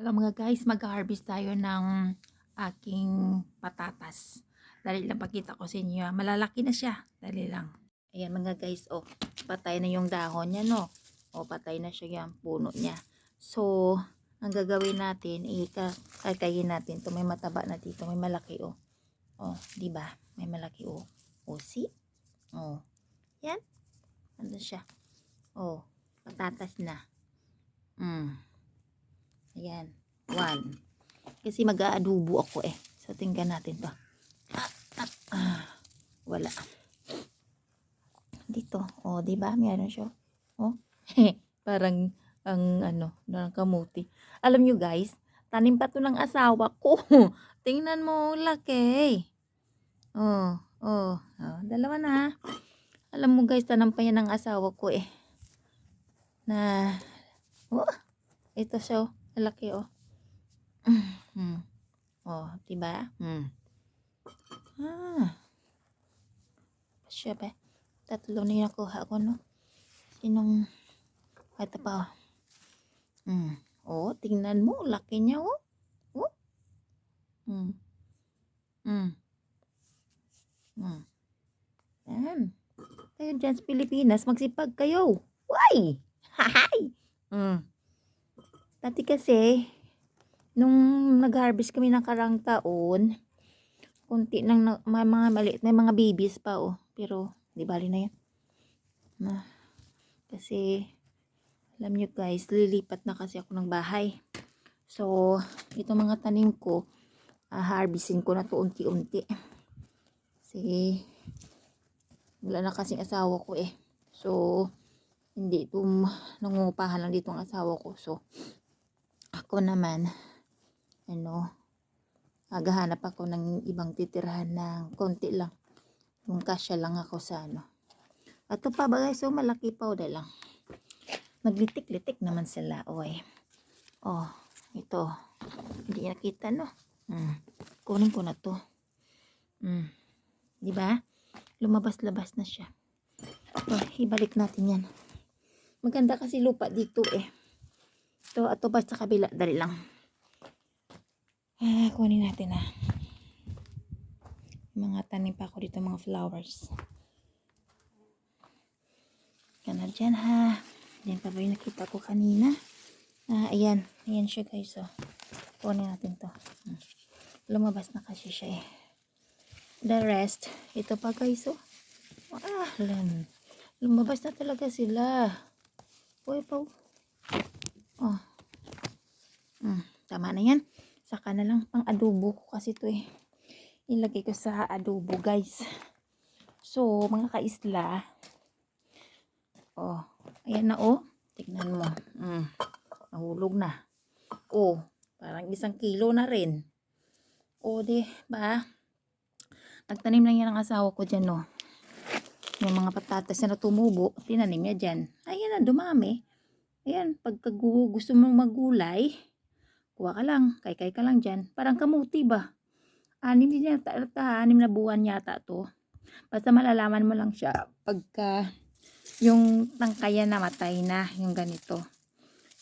Alam mga guys, mag-harvest tayo ng aking patatas. Dali lang pakita ko sa inyo. Malalaki na siya. Dali lang. Ayan mga guys, oh. Patay na yung dahon niya, no? Oh, patay na siya yung puno niya. So, ang gagawin natin, kakayin natin. To may mataba na dito. May malaki, oh. Oh, di ba? May malaki, oh. Oh, see? Oh. Yan. Ano siya? Oh, patatas na. Ayan. 1. Kasi mag-aadobo ako eh. So, tingnan natin to. Wala. Dito. O, diba? Meron siya. O. Parang, parang kamuti. Alam nyo guys, tanim pa to ng asawa ko. Tingnan mo, laki. Dalawa na. Alam mo guys, tanam pa yan ng asawa ko eh. Na, ito siya, laki oh. Diba? Siya ba? Tatlo na yung nakuha ko, no? Sinong, ito pa, tingnan mo, laki niya, oh. Yan. Kayo dyan sa Pilipinas, magsipag kayo. Why? Hahay! Dati kasi, nung nag-harvest kami ng karang taon, kunti nang may mga maliit, may mga babies pa, oh. Pero, di bali na yan. Kasi, alam nyo guys, lilipat na kasi ako ng bahay. So, itong mga tanim ko, harvestin ko na to unti-unti. Kasi, wala na kasing asawa ko eh. So, hindi ito nangungupahan lang dito ang asawa ko. So, ako naman, maghahanap ako ng ibang titirahan ng konti lang. Yung kasya lang ako sa Ito pa ba guys, so malaki pa o lang. Naglitik-litik naman sila, oy. Oh, ito. Hindi nakita, no? Kunin ko na to. Diba? Lumabas-labas na siya. Ibalik natin yan. Maganda kasi lupa dito eh. Ito ba sa kabila? Dali lang. Kunin natin mga tanim pa ako dito, mga flowers. Kana dyan ha. Yan pa ba yung nakita ko kanina? Ayan. Ayan siya guys. So, kunin natin to. Lumabas na kasi siya eh. The rest, ito pa guys. So, lumabas na talaga sila. Uy pa. Tama na yan. Saka na lang pang adobo ko kasi to eh. Ilagay ko sa adobo guys. So, mga kaisla. Ayan na oh. Tignan mo. Nahulog na. Parang 1 kilo na rin. Di ba? Nagtanim lang yan ang asawa ko dyan, no. Yung mga patatas na tumubo, tinanim niya dyan. Ayan na, dumami. Ayan, pagka gusto mong magulay, kuha ka lang, kay ka lang dyan. Parang kamuti ba? 6 na buwan yata to. Basta malalaman mo lang siya pagka yung tangkayan namatay na, yung ganito.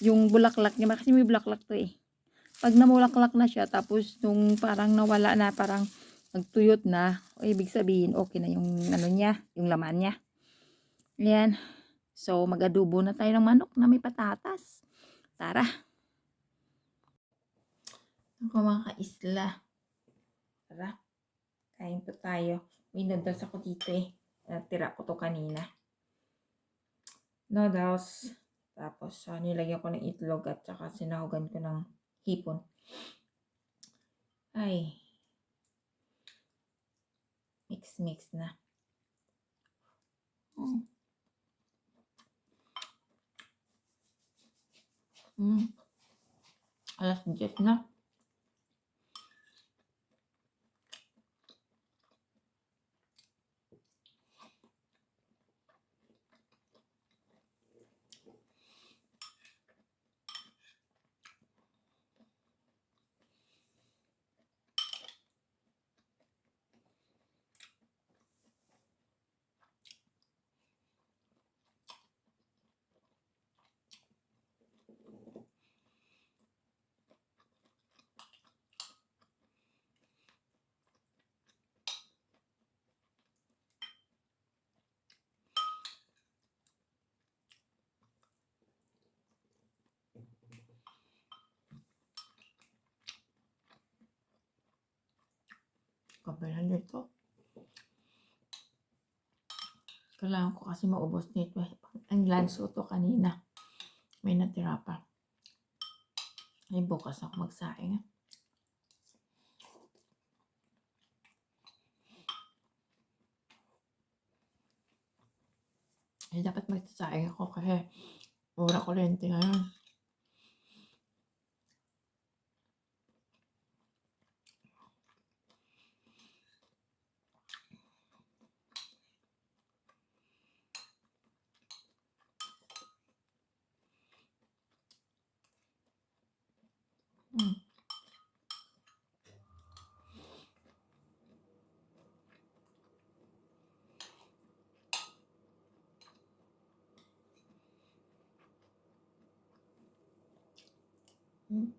Yung bulaklak niya, kasi may bulaklak to eh. Pag namulaklak na siya, tapos nung parang nawala na, parang nagtuyot na, ibig sabihin, okay na yung niya, yung laman niya. Ayan. So, mag-adobo na tayo ng manok na may patatas. Tara. Ako mga kaisla. Tara. Kain po tayo. May noodles ako dito eh. Tira ko to kanina. Noodles. Tapos, nilagyan ko ng itlog at saka sinahugan ko ng hipon. Ay. Mix na. Alas 10 na. mabilan dito. Kailangan ko kasi maubos nito. Ang lanso to kanina. May natira pa. Ay, bukas ako magsaing. Ay, dapat magsasaing ako kasi mura kuryente ngayon. Mm. Mm.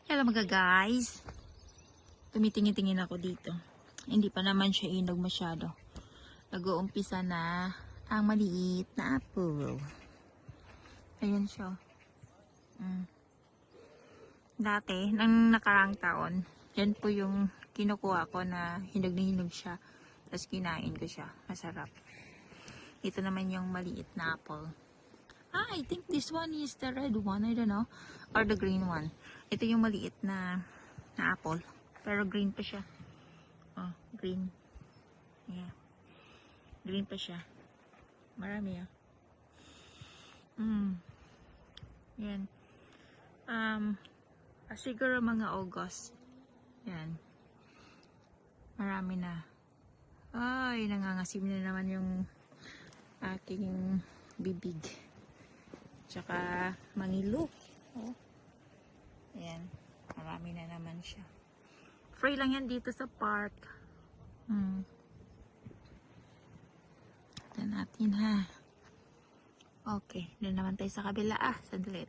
Hello mga guys. Tumitingin-tingin ako dito. Hindi pa naman siya inog masyado. Nag-uumpisa na ang maliit na apple. Ayan siya. Dati, nang nakarang taon, yan po yung kinukuha ko na hinog na hinog siya. Tapos kinain ko siya. Masarap. Ito naman yung maliit na apple. I think this one is the red one. I don't know. Or the green one. Ito yung maliit na apple. Pero green pa siya. Oh, green. Yeah. Green pa siya. Marami ah. Yan. Siguro mga August. Yan. Marami na. Ay, nangangasim na naman yung aking bibig. Tsaka mangilo. Oh. Ayan. Marami na naman siya. Free lang yan dito sa park. Ito natin ha. Okay. Doon naman tayo sa kabila. Sandali.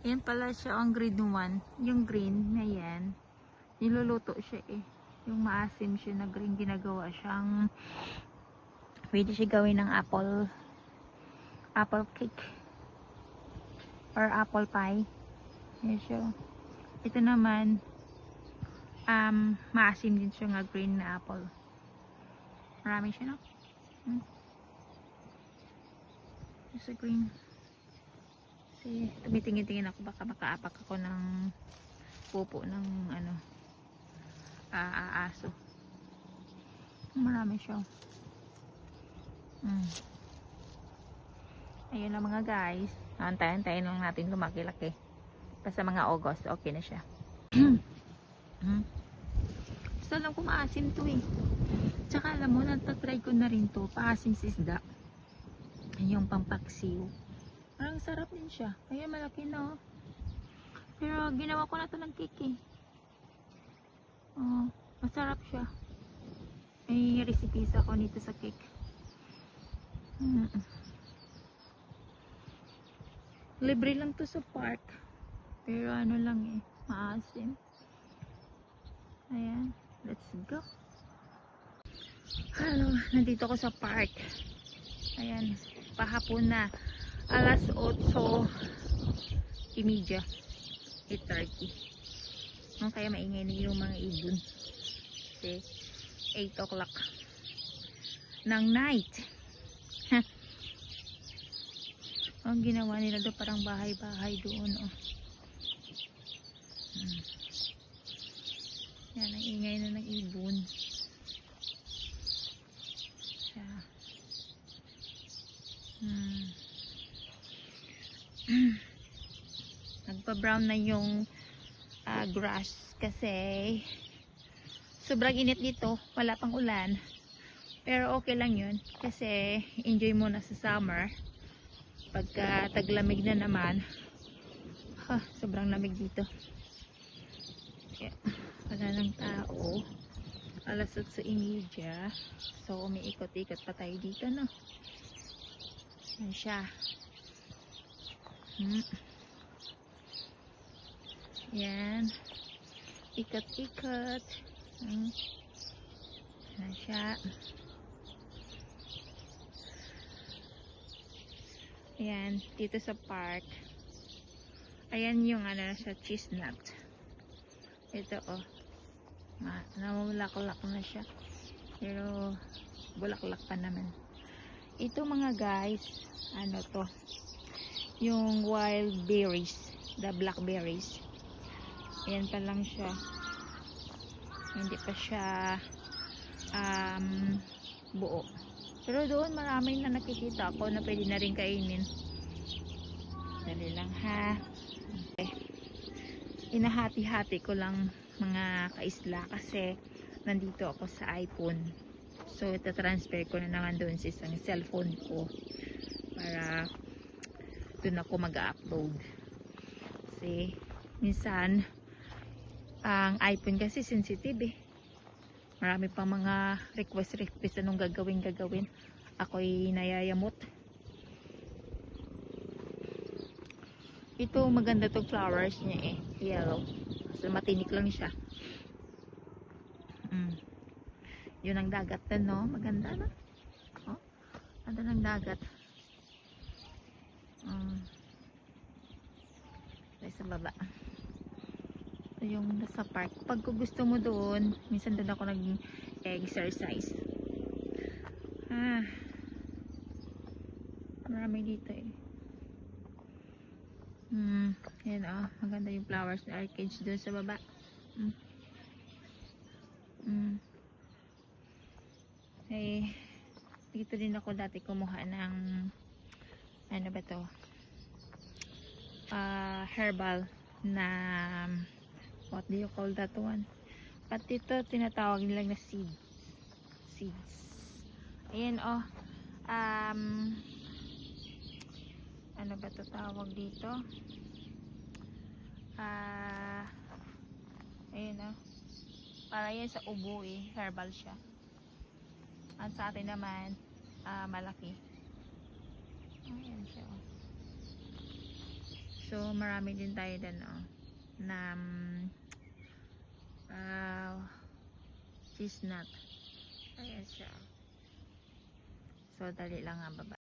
Ayan pala siya ang green 1. Yung green na yan. Niluluto siya eh. Yung maasim siya na green. Ginagawa siyang pwede siya gawin ng apple cake. Or apple pie. Yes, siya. Ito naman, maasim din siya nga green na apple. Marami siya, no? It's a green. Kasi, tumitingin-tingin ako, baka makaapak ako ng pupo ng, aso. Marami siya. Ayun na mga guys. Antayin lang natin lumaki-laki. Basta mga August, okay na siya. Basta alam ko maasim to eh. Tsaka alam mo, natatry ko na rin to. Paasim sa isda. Yung pampaksiw. Parang sarap din siya. Kaya malaki na oh. Pero ginawa ko na to ng cake eh. Oh, masarap siya. May recipe ako nito sa cake. Libre lang to sa park. Pero ano lang eh, maasim. Ayan, let's go. Hello, nandito ko sa park. Ayan, pahapon na. Alas 8:30. 8:30. Kaya maingay na yung mga ibon. Kasi 8 o'clock ng night. Ang ginawa nila doon parang bahay-bahay doon oh. Yan, ang ingay na ng ibon. Siya. Nagpa-brown na yung grass kasi sobrang init dito, wala pang ulan. Pero okay lang yun kasi enjoy muna sa summer. Pagka taglamig na naman, sobrang lamig dito. Wala ng tao. Alas 8:30. So, umiikot-ikot pa tayo dito, no? Yan siya. Yan. Ikot-ikot. Yan siya. Ayan, dito sa park. Ayan yung ano na siya, chestnut. Ito oh. Namulaklak na siya. Pero bulaklak pa naman. Ito mga guys, ano to? Yung wild berries, the blackberries. Ayan pa lang siya. Hindi pa siya buo. Pero doon maraming na nakikita ako na pwede na rin kainin. Dali lang ha. Okay. Inahati-hati ko lang mga kaisla kasi nandito ako sa iPhone. So ita-transfer ko na naman doon sa isang cellphone ko para doon ako mag-upload. Kasi minsan ang iPhone kasi sensitive eh. Marami pang mga request anong gagawin. Ako'y nayayamot. Ito maganda tong flowers niya eh. Yellow. So matinik lang siya. Yun ang dagat na no. Maganda na. Oh, ano ng dagat. Sa baba. Yung nasa park. Pag gusto mo doon, minsan doon ako nag-exercise. Marami dito eh. Yan oh, maganda yung flowers na orchids doon sa baba. Eh, dito din ako dati kumuha ng ano ba to? Herbal na what do you call that one? At ito tinatawag nilang na seeds. Ayan oh. Ano ba ito tawag dito? Ayan oh. Para yan sa ubo eh. Herbal siya. At sa atin naman malaki. Ayan siya oh. So marami din tayo din oh. Na chestnut. Ayan siya. So dali lang nga baba.